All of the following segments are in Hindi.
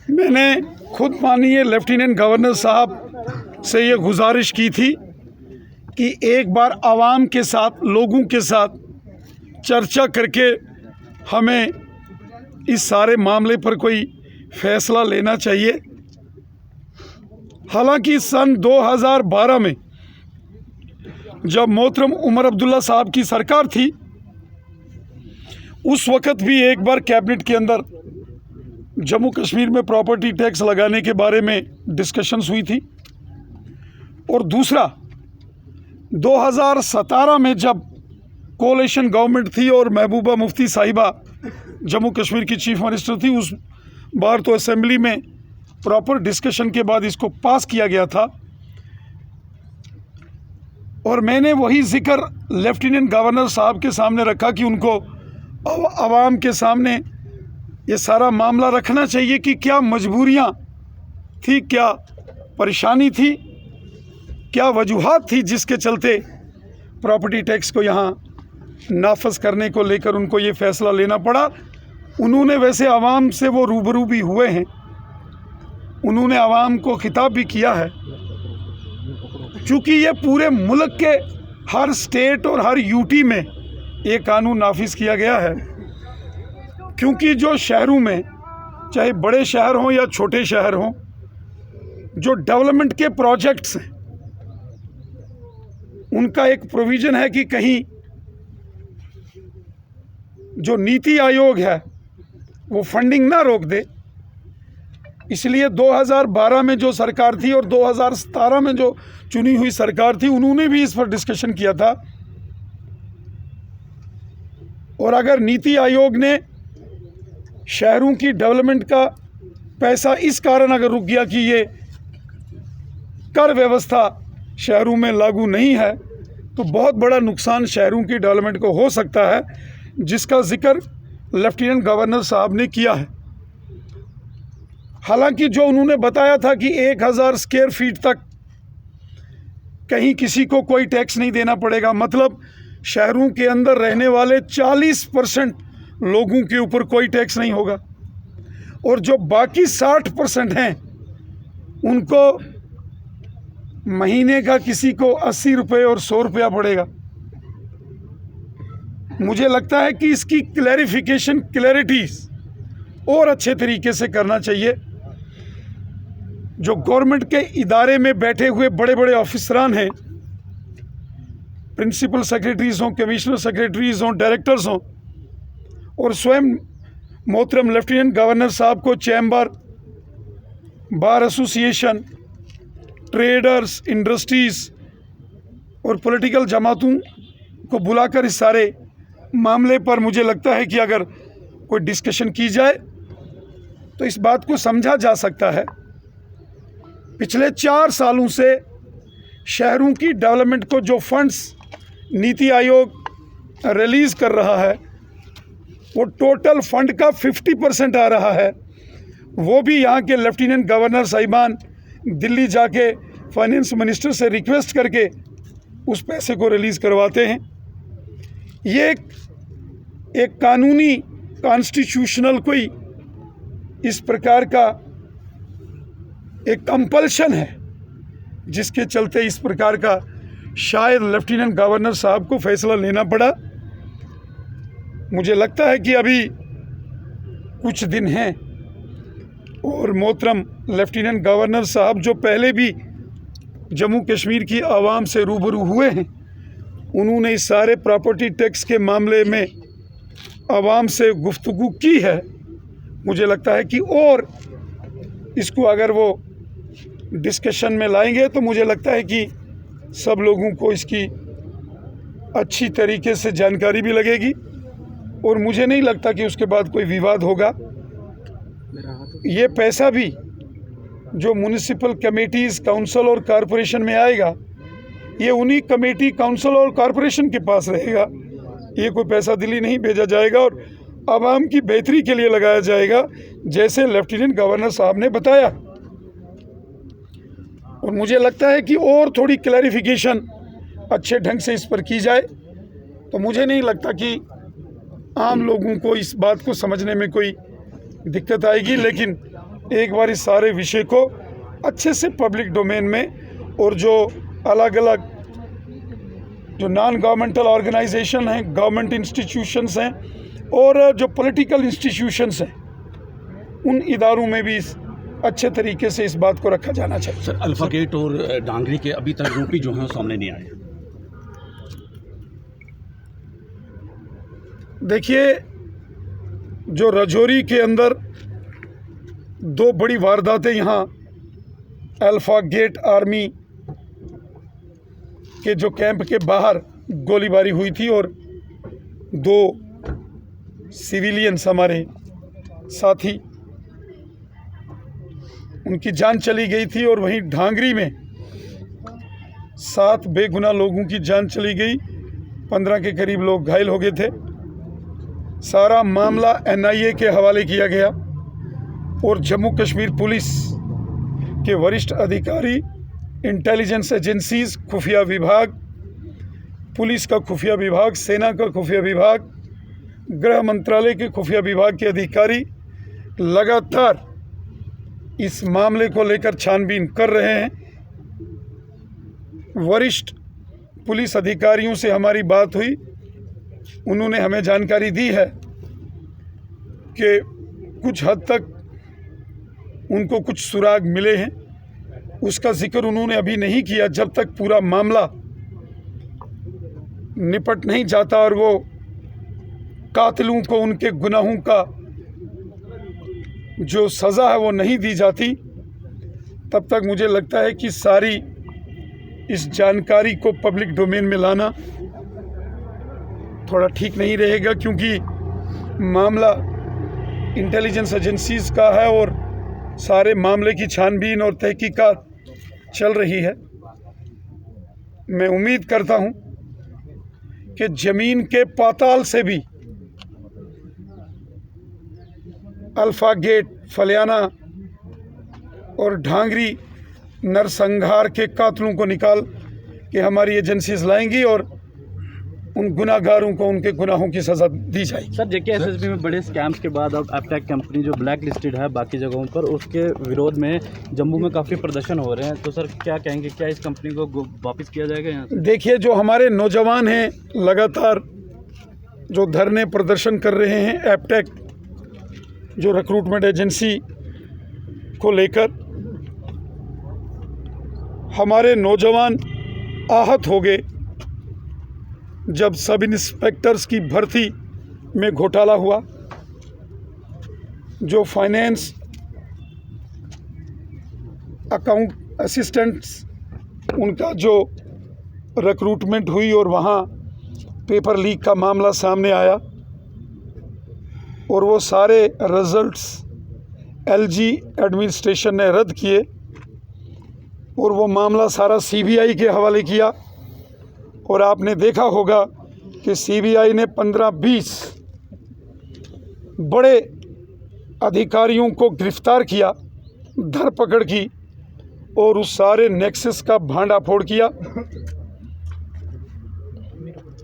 मैंने खुद माननीय लेफ्टिनेंट गवर्नर साहब से ये गुजारिश की थी कि एक बार आवाम के साथ, लोगों के साथ चर्चा करके हमें इस सारे मामले पर कोई फैसला लेना चाहिए। हालांकि सन 2012 में जब मोहतरम उमर अब्दुल्ला साहब की सरकार थी, उस वक़्त भी एक बार कैबिनेट के अंदर जम्मू कश्मीर में प्रॉपर्टी टैक्स लगाने के बारे में डिस्कशंस हुई थी। और दूसरा 2017 में जब कोalition गवर्नमेंट थी और महबूबा मुफ्ती साहिबा जम्मू कश्मीर की चीफ मिनिस्टर थी, उस बार तो असेंबली में प्रॉपर डिस्कशन के बाद इसको पास किया गया था। और मैंने वही जिक्र लेफ्टिनेंट गवर्नर साहब के सामने रखा कि उनको आवाम के सामने ये सारा मामला रखना चाहिए कि क्या मजबूरियां थी, क्या परेशानी थी, क्या वजूहात थी जिसके चलते प्रॉपर्टी टैक्स को यहाँ नाफज करने को लेकर उनको ये फ़ैसला लेना पड़ा। उन्होंने वैसे आवाम से वो रूबरू भी हुए हैं, उन्होंने आवाम को खिताब भी किया है। चूँकि ये पूरे मुल्क के हर स्टेट और हर यूटी में ये कानून नाफिज किया गया है, क्योंकि जो शहरों में, चाहे बड़े शहर हों या छोटे शहर हों, जो डेवलपमेंट के प्रोजेक्ट्स हैं, उनका एक प्रोविज़न है कि कहीं जो नीति आयोग है वो फंडिंग ना रोक दे। इसलिए 2012 में जो सरकार थी और 2017 में जो चुनी हुई सरकार थी, उन्होंने भी इस पर डिस्कशन किया था। और अगर नीति आयोग ने शहरों की डेवलपमेंट का पैसा इस कारण अगर रुक गया कि ये कर व्यवस्था शहरों में लागू नहीं है, तो बहुत बड़ा नुकसान शहरों की डेवलपमेंट को हो सकता है, जिसका जिक्र लेफ्टिनेंट गवर्नर साहब ने किया है। हालांकि जो उन्होंने बताया था कि 1000 स्क्वायर फीट तक कहीं किसी को कोई टैक्स नहीं देना पड़ेगा, मतलब शहरों के अंदर रहने वाले 40% लोगों के ऊपर कोई टैक्स नहीं होगा, और जो बाकी 60% हैं उनको महीने का किसी को 80 रुपये और 100 रुपया पड़ेगा। मुझे लगता है कि इसकी क्लैरिटीज और अच्छे तरीके से करना चाहिए। जो गवर्नमेंट के इदारे में बैठे हुए बड़े बड़े ऑफिसरान हैं, प्रिंसिपल सेक्रेटरीज हों, कमिश्नर सेक्रेटरीज हों, डायरेक्टर्स हों, और स्वयं मोहतरम लेफ्टिनेंट गवर्नर साहब को chamber, bar association, traders, industries और पॉलिटिकल जमातों को बुलाकर इस सारे मामले पर मुझे लगता है कि अगर कोई डिस्कशन की जाए तो इस बात को समझा जा सकता है। पिछले 4 सालों से शहरों की डेवलपमेंट को जो फंड्स नीति आयोग रिलीज़ कर रहा है, वो टोटल फंड का 50% आ रहा है। वो भी यहाँ के लेफ्टिनेंट गवर्नर साहिबान दिल्ली जाके फाइनेंस मिनिस्टर से रिक्वेस्ट करके उस पैसे को रिलीज़ करवाते हैं। ये एक कानूनी, कॉन्स्टिट्यूशनल कोई इस प्रकार का एक कंपल्शन है, जिसके चलते इस प्रकार का शायद लेफ्टिनेंट गवर्नर साहब को फैसला लेना पड़ा। मुझे लगता है कि अभी कुछ दिन हैं और मोहतरम लेफ्टिनेंट गवर्नर साहब जो पहले भी जम्मू कश्मीर की आवाम से रूबरू हुए हैं, उन्होंने इस सारे प्रॉपर्टी टैक्स के मामले में आवाम से गुफ्तगू की है। मुझे लगता है कि और इसको अगर वो डिस्कशन में लाएंगे तो मुझे लगता है कि सब लोगों को इसकी अच्छी तरीके से जानकारी भी लगेगी, और मुझे नहीं लगता कि उसके बाद कोई विवाद होगा। ये पैसा भी जो म्युनिसिपल कमेटीज़, काउंसिल और कॉरपोरेशन में आएगा, ये उन्हीं कमेटी, काउंसिल और कॉरपोरेशन के पास रहेगा। ये कोई पैसा दिल्ली नहीं भेजा जाएगा और आवाम की बेहतरी के लिए लगाया जाएगा, जैसे लेफ्टिनेंट गवर्नर साहब ने बताया। और मुझे लगता है कि और थोड़ी क्लैरिफिकेशन अच्छे ढंग से इस पर की जाए, तो मुझे नहीं लगता कि आम लोगों को इस बात को समझने में कोई दिक्कत आएगी। लेकिन एक बार इस सारे विषय को अच्छे से पब्लिक डोमेन में, और जो अलग अलग जो नॉन गवर्नमेंटल ऑर्गेनाइजेशन हैं, गवर्नमेंट इंस्टीट्यूशंस हैं और जो पॉलिटिकल इंस्टीट्यूशंस हैं, उन इदारों में भी अच्छे तरीके से इस बात को रखा जाना चाहिए। सर, अल्फा गेट और डांगरी के अभी तक आरोपी जो हैं सामने नहीं आए। देखिए, जो राजौरी के अंदर दो बड़ी वारदातें यहाँ अल्फा गेट आर्मी के जो कैंप के बाहर गोलीबारी हुई थी और दो सिविलियंस हमारे साथी, उनकी जान चली गई थी, और वहीं ढांगरी में 7 बेगुनाह लोगों की जान चली गई, 15 के करीब लोग घायल हो गए थे। सारा मामला NIA के हवाले किया गया और जम्मू कश्मीर पुलिस के वरिष्ठ अधिकारी, इंटेलिजेंस एजेंसीज, खुफिया विभाग, पुलिस का खुफिया विभाग, सेना का खुफिया विभाग, गृह मंत्रालय के खुफिया विभाग के अधिकारी लगातार इस मामले को लेकर छानबीन कर रहे हैं। वरिष्ठ पुलिस अधिकारियों से हमारी बात हुई, उन्होंने हमें जानकारी दी है कि कुछ हद तक उनको कुछ सुराग मिले हैं। उसका जिक्र उन्होंने अभी नहीं किया जब तक पूरा मामला निपट नहीं जाता और वो कातिलों को उनके गुनाहों का जो सज़ा है वो नहीं दी जाती। तब तक मुझे लगता है कि सारी इस जानकारी को पब्लिक डोमेन में लाना थोड़ा ठीक नहीं रहेगा, क्योंकि मामला इंटेलिजेंस एजेंसीज का है और सारे मामले की छानबीन और तहकीकात चल रही है। मैं उम्मीद करता हूं कि ज़मीन के पाताल से भी अल्फा गेट, फलियाना और ढांगरी नरसंहार के कातलों को निकाल के हमारी एजेंसीज लाएंगी और उन गुनाहगारों को उनके गुनाहों की सज़ा दी जाएगी। सर, JKSSB में बड़े स्कैम्स के बाद अब एपटेक कंपनी जो ब्लैक लिस्टेड है बाकी जगहों पर, उसके विरोध में जम्मू में काफ़ी प्रदर्शन हो रहे हैं, तो सर क्या कहेंगे, क्या इस कंपनी को वापस किया जाएगा यहाँ से? देखिए, जो हमारे नौजवान हैं लगातार जो धरने प्रदर्शन कर रहे हैं एपटेक जो रिक्रूटमेंट एजेंसी को लेकर, हमारे नौजवान आहत हो गए जब सब इंस्पेक्टर्स की भर्ती में घोटाला हुआ। जो फाइनेंस अकाउंट असिस्टेंट्स, उनका जो रिक्रूटमेंट हुई और वहाँ पेपर लीक का मामला सामने आया और वो सारे रिजल्ट्स LG एडमिनिस्ट्रेशन ने रद्द किए और वो मामला सारा CBI के हवाले किया। और आपने देखा होगा कि CBI ने 15-20 बड़े अधिकारियों को गिरफ्तार किया, धरपकड़ की और उस सारे नेक्सस का भांडाफोड़ किया।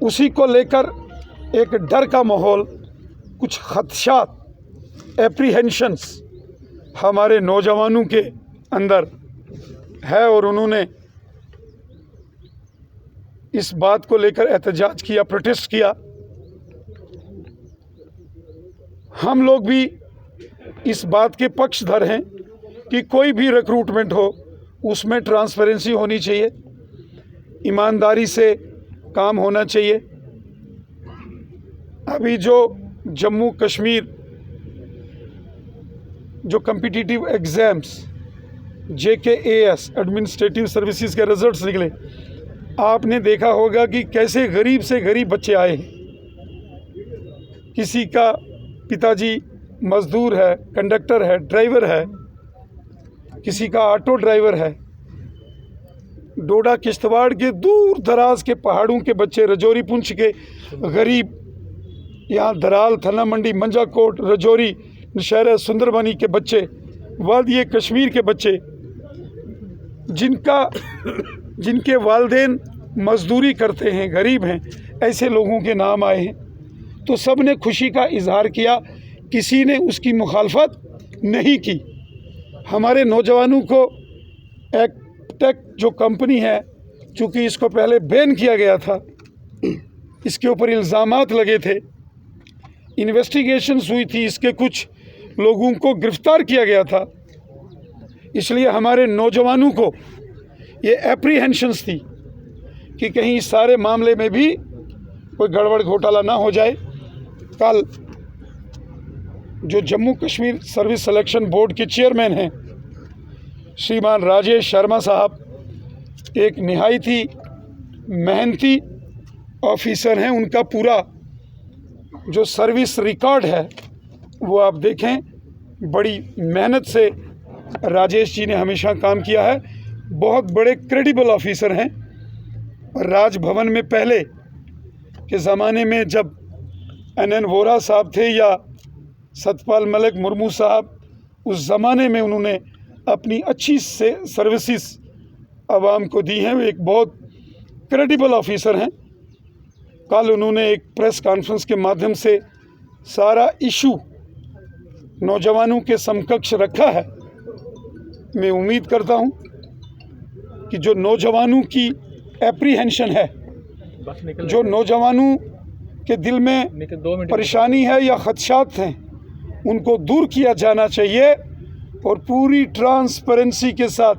उसी को लेकर एक डर का माहौल, कुछ खदशात, एप्रीहेंशंस हमारे नौजवानों के अंदर है और उन्होंने इस बात को लेकर एहतजाज किया, प्रोटेस्ट किया। हम लोग भी इस बात के पक्षधर हैं कि कोई भी रिक्रूटमेंट हो उसमें ट्रांसपेरेंसी होनी चाहिए, ईमानदारी से काम होना चाहिए। अभी जो जम्मू कश्मीर जो competitive exams JKAS administrative services के रिजल्ट्स निकले, आपने देखा होगा कि कैसे गरीब से गरीब बच्चे आए हैं। किसी का पिताजी मज़दूर है, कंडक्टर है, ड्राइवर है, किसी का ऑटो ड्राइवर है। डोडा किश्तवाड़ के दूर दराज के पहाड़ों के बच्चे, रजौरी पुंछ के गरीब, यहाँ दराल, थना मंडी, मंजाकोट, रजौरी, नौशहरा, सुंदरबनी के बच्चे, वादी कश्मीर के बच्चे, जिनके वालिदैन मजदूरी करते हैं, गरीब हैं, ऐसे लोगों के नाम आए हैं। तो सब ने खुशी का इजहार किया, किसी ने उसकी मुखालफत नहीं की। हमारे नौजवानों को एक्टेक जो कंपनी है, चूँकि इसको पहले बैन किया गया था, इसके ऊपर इल्ज़ामात लगे थे, इन्वेस्टिगेशंस हुई थी, इसके कुछ लोगों को गिरफ्तार किया गया था, इसलिए हमारे नौजवानों को ये एप्रीहेंशंस थी कि कहीं इस सारे मामले में भी कोई गड़बड़ घोटाला ना हो जाए। कल जो Jammu Kashmir service selection board के चेयरमैन हैं श्रीमान राजेश शर्मा साहब, एक निहायत ही मेहनती ऑफिसर हैं। उनका पूरा जो सर्विस रिकॉर्ड है वो आप देखें, बड़ी मेहनत से राजेश जी ने हमेशा काम किया है। बहुत बड़े क्रेडिबल ऑफिसर हैं। राजभवन में पहले के ज़माने में जब NN वोरा साहब थे या सतपाल मलिक मुर्मू साहब, उस ज़माने में उन्होंने अपनी अच्छी से सर्विसेज आवाम को दी हैं। वो एक बहुत क्रेडिबल ऑफिसर हैं। कल उन्होंने एक प्रेस कॉन्फ्रेंस के माध्यम से सारा इशू नौजवानों के समकक्ष रखा है। मैं उम्मीद करता हूं कि जो नौजवानों की एप्रीहेंशन है, जो नौजवानों के दिल में परेशानी है या खदशात हैं, उनको दूर किया जाना चाहिए और पूरी ट्रांसपेरेंसी के साथ,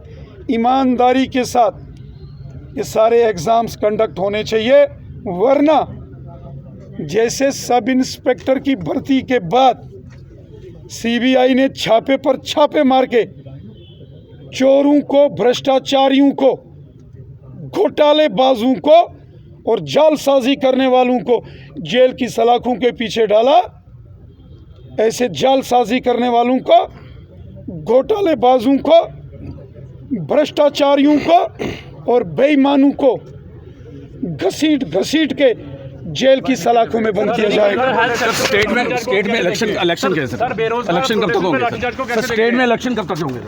ईमानदारी के साथ ये सारे एग्ज़ाम्स कंडक्ट होने चाहिए। वरना जैसे सब इंस्पेक्टर की भर्ती के बाद CBI ने छापे पर छापे मार के चोरों को, भ्रष्टाचारियों को, घोटालेबाजों को और जालसाजी करने वालों को जेल की सलाखों के पीछे डाला, ऐसे जालसाजी करने वालों को, घोटालेबाजों को, भ्रष्टाचारियों को और बेईमानों को घसीट घसीट के जेल की सलाखों में बंद किया जाएगा। स्टेट में इलेक्शन कैसे? इलेक्शन कब तक होंगे? स्टेट में इलेक्शन कब तक होंगे?